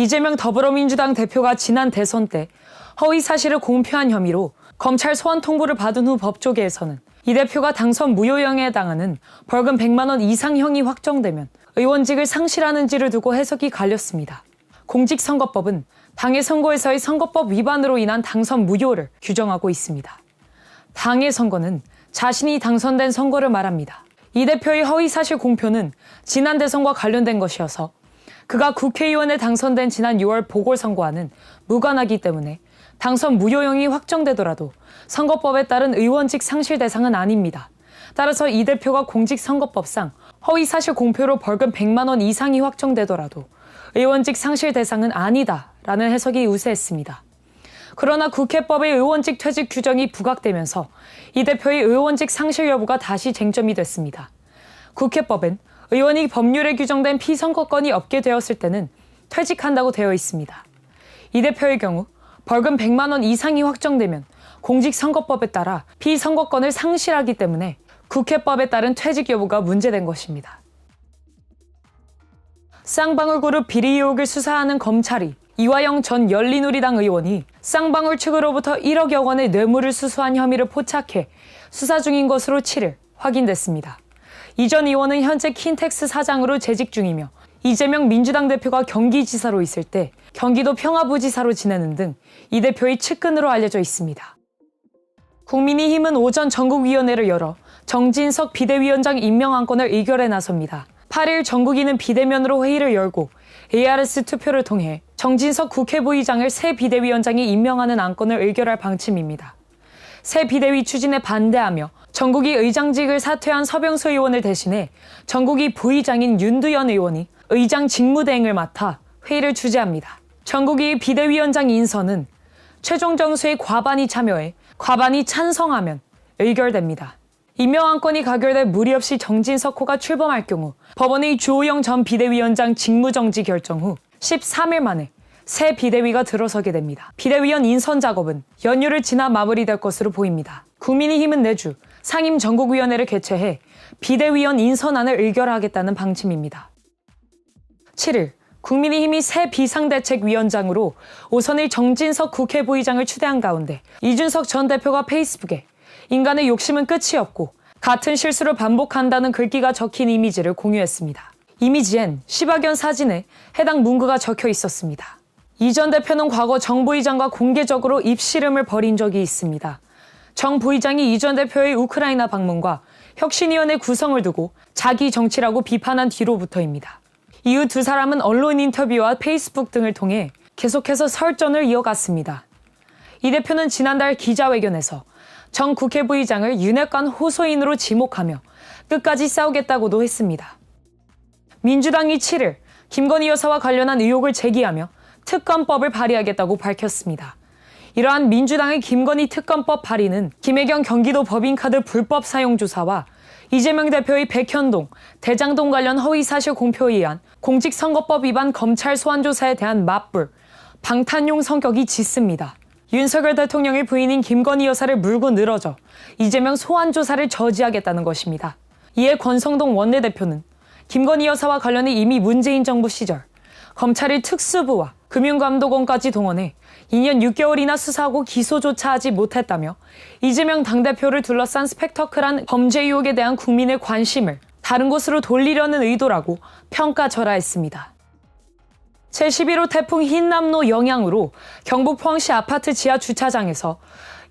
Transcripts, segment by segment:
이재명 더불어민주당 대표가 지난 대선 때 허위 사실을 공표한 혐의로 검찰 소환 통보를 받은 후 법조계에서는 이 대표가 당선 무효형에 해당하는 벌금 100만 원 이상형이 확정되면 의원직을 상실하는지를 두고 해석이 갈렸습니다. 공직선거법은 당의 선거에서의 선거법 위반으로 인한 당선 무효를 규정하고 있습니다. 당의 선거는 자신이 당선된 선거를 말합니다. 이 대표의 허위 사실 공표는 지난 대선과 관련된 것이어서 그가 국회의원에 당선된 지난 6월 보궐선거와는 무관하기 때문에 당선 무효형이 확정되더라도 선거법에 따른 의원직 상실 대상은 아닙니다. 따라서 이 대표가 공직선거법상 허위 사실 공표로 벌금 100만 원 이상이 확정되더라도 의원직 상실 대상은 아니다라는 해석이 우세했습니다. 그러나 국회법의 의원직 퇴직 규정이 부각되면서 이 대표의 의원직 상실 여부가 다시 쟁점이 됐습니다. 국회법엔 의원이 법률에 규정된 피선거권이 없게 되었을 때는 퇴직한다고 되어 있습니다. 이 대표의 경우 벌금 100만 원 이상이 확정되면 공직선거법에 따라 피선거권을 상실하기 때문에 국회법에 따른 퇴직 여부가 문제된 것입니다. 쌍방울그룹 비리 의혹을 수사하는 검찰이 이화영 전 열린우리당 의원이 쌍방울 측으로부터 1억여 원의 뇌물을 수수한 혐의를 포착해 수사 중인 것으로 7일 확인됐습니다. 이 전 의원은 현재 킨텍스 사장으로 재직 중이며 이재명 민주당 대표가 경기지사로 있을 때 경기도 평화부지사로 지내는 등 이 대표의 측근으로 알려져 있습니다. 국민의힘은 오전 전국위원회를 열어 정진석 비대위원장 임명 안건을 의결해 나섭니다. 8일 전국위는 비대면으로 회의를 열고 ARS 투표를 통해 정진석 국회부의장을 새 비대위원장이 임명하는 안건을 의결할 방침입니다. 새 비대위 추진에 반대하며 전국위 의장직을 사퇴한 서병수 의원을 대신해 전국위 부의장인 윤두현 의원이 의장 직무대행을 맡아 회의를 주재합니다. 전국위 비대위원장 인선은 최종 정수의 과반이 참여해 과반이 찬성하면 의결됩니다. 임명 안건이 가결돼 무리 없이 정진석 호가 출범할 경우 법원의 주호영 전 비대위원장 직무정지 결정 후 13일 만에 새 비대위가 들어서게 됩니다. 비대위원 인선 작업은 연휴를 지나 마무리될 것으로 보입니다. 국민의힘은 내주 상임전국위원회를 개최해 비대위원 인선안을 의결하겠다는 방침입니다. 7일 국민의힘이 새 비상대책위원장으로 오선의 정진석 국회부의장을 추대한 가운데 이준석 전 대표가 페이스북에 인간의 욕심은 끝이 없고 같은 실수를 반복한다는 글귀가 적힌 이미지를 공유했습니다. 이미지엔 시박연 사진에 해당 문구가 적혀 있었습니다. 이 전 대표는 과거 정 부의장과 공개적으로 입씨름을 벌인 적이 있습니다. 정 부의장이 이 전 대표의 우크라이나 방문과 혁신위원회 구성을 두고 자기 정치라고 비판한 뒤로부터입니다. 이후 두 사람은 언론 인터뷰와 페이스북 등을 통해 계속해서 설전을 이어갔습니다. 이 대표는 지난달 기자회견에서 정 국회부의장을 윤핵관 호소인으로 지목하며 끝까지 싸우겠다고도 했습니다. 민주당이 7일 김건희 여사와 관련한 의혹을 제기하며 특검법을 발의하겠다고 밝혔습니다. 이러한 민주당의 김건희 특검법 발의는 김혜경 경기도 법인카드 불법 사용 조사와 이재명 대표의 백현동, 대장동 관련 허위사실 공표에 의한 공직선거법 위반 검찰 소환 조사에 대한 맞불, 방탄용 성격이 짙습니다. 윤석열 대통령의 부인인 김건희 여사를 물고 늘어져 이재명 소환 조사를 저지하겠다는 것입니다. 이에 권성동 원내대표는 김건희 여사와 관련해 이미 문재인 정부 시절 검찰이 특수부와 금융감독원까지 동원해 2년 6개월이나 수사하고 기소조차 하지 못했다며 이재명 당대표를 둘러싼 스펙터클한 범죄 의혹에 대한 국민의 관심을 다른 곳으로 돌리려는 의도라고 평가절하했습니다. 제11호 태풍 흰남노 영향으로 경북 포항시 아파트 지하 주차장에서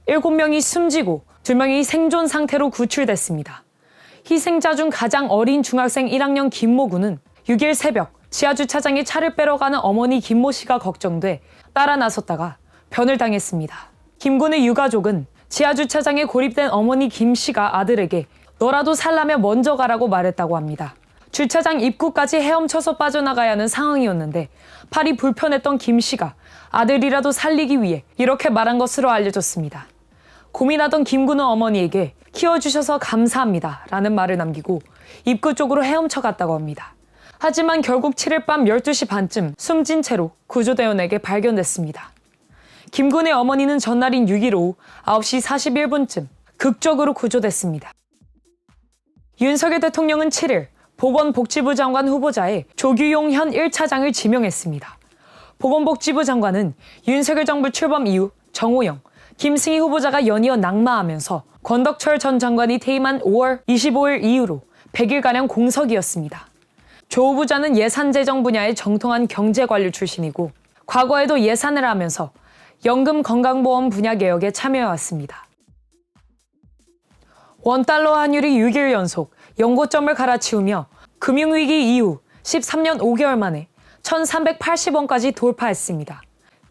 7명이 숨지고 2명이 생존 상태로 구출됐습니다. 희생자 중 가장 어린 중학생 1학년 김모 군은 6일 새벽 지하 주차장에 차를 빼러 가는 어머니 김모 씨가 걱정돼 따라 나섰다가 변을 당했습니다. 김 군의 유가족은 지하 주차장에 고립된 어머니 김 씨가 아들에게 너라도 살라며 먼저 가라고 말했다고 합니다. 주차장 입구까지 헤엄쳐서 빠져나가야 하는 상황이었는데 팔이 불편했던 김 씨가 아들이라도 살리기 위해 이렇게 말한 것으로 알려졌습니다. 고민하던 김 군은 어머니에게 키워주셔서 감사합니다 라는 말을 남기고 입구 쪽으로 헤엄쳐 갔다고 합니다. 하지만 결국 7일 밤 12시 반쯤 숨진 채로 구조대원에게 발견됐습니다. 김 군의 어머니는 전날인 6일 오후 9시 41분쯤 극적으로 구조됐습니다. 윤석열 대통령은 7일 보건복지부 장관 후보자에 조규용 현 1차장을 지명했습니다. 보건복지부 장관은 윤석열 정부 출범 이후 정호영, 김승희 후보자가 연이어 낙마하면서 권덕철 전 장관이 퇴임한 5월 25일 이후로 100일가량 공석이었습니다. 조 후보자는 예산재정 분야의 정통한 경제관료 출신이고 과거에도 예산을 하면서 연금 건강보험 분야 개혁에 참여해왔습니다. 원달러 환율이 6일 연속 연고점을 갈아치우며 금융위기 이후 13년 5개월 만에 1,380원까지 돌파했습니다.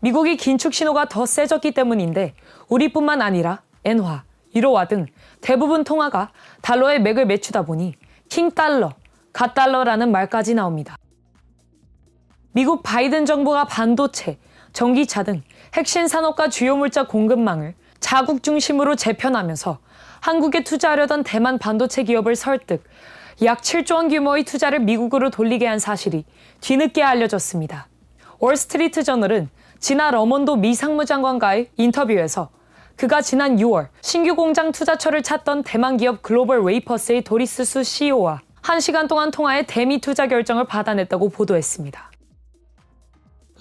미국이 긴축 신호가 더 세졌기 때문인데 우리뿐만 아니라 엔화, 유로화 등 대부분 통화가 달러의 맥을 맺추다 보니 킹달러, 갓달러라는 말까지 나옵니다. 미국 바이든 정부가 반도체, 전기차 등 핵심 산업과 주요 물자 공급망을 자국 중심으로 재편하면서 한국에 투자하려던 대만 반도체 기업을 설득, 약 7조 원 규모의 투자를 미국으로 돌리게 한 사실이 뒤늦게 알려졌습니다. 월스트리트 저널은 지난 러먼도 미 상무장관과의 인터뷰에서 그가 지난 6월 신규 공장 투자처를 찾던 대만 기업 글로벌 웨이퍼스의 도리스 수 CEO와 1시간 동안 통화해 대미 투자 결정을 받아냈다고 보도했습니다.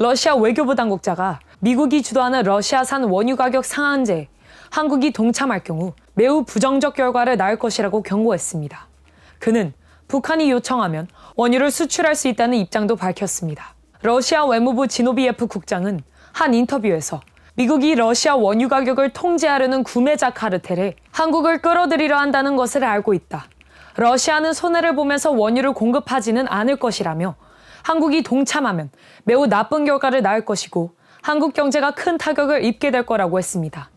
러시아 외교부 당국자가 미국이 주도하는 러시아산 원유 가격 상한제에 한국이 동참할 경우 매우 부정적 결과를 낳을 것이라고 경고했습니다. 그는 북한이 요청하면 원유를 수출할 수 있다는 입장도 밝혔습니다. 러시아 외무부 지노비예프 국장은 한 인터뷰에서 미국이 러시아 원유 가격을 통제하려는 구매자 카르텔에 한국을 끌어들이려 한다는 것을 알고 있다. 러시아는 손해를 보면서 원유를 공급하지는 않을 것이라며 한국이 동참하면 매우 나쁜 결과를 낳을 것이고 한국 경제가 큰 타격을 입게 될 거라고 했습니다.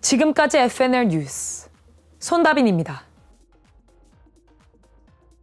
지금까지 FNL 뉴스 손다빈입니다.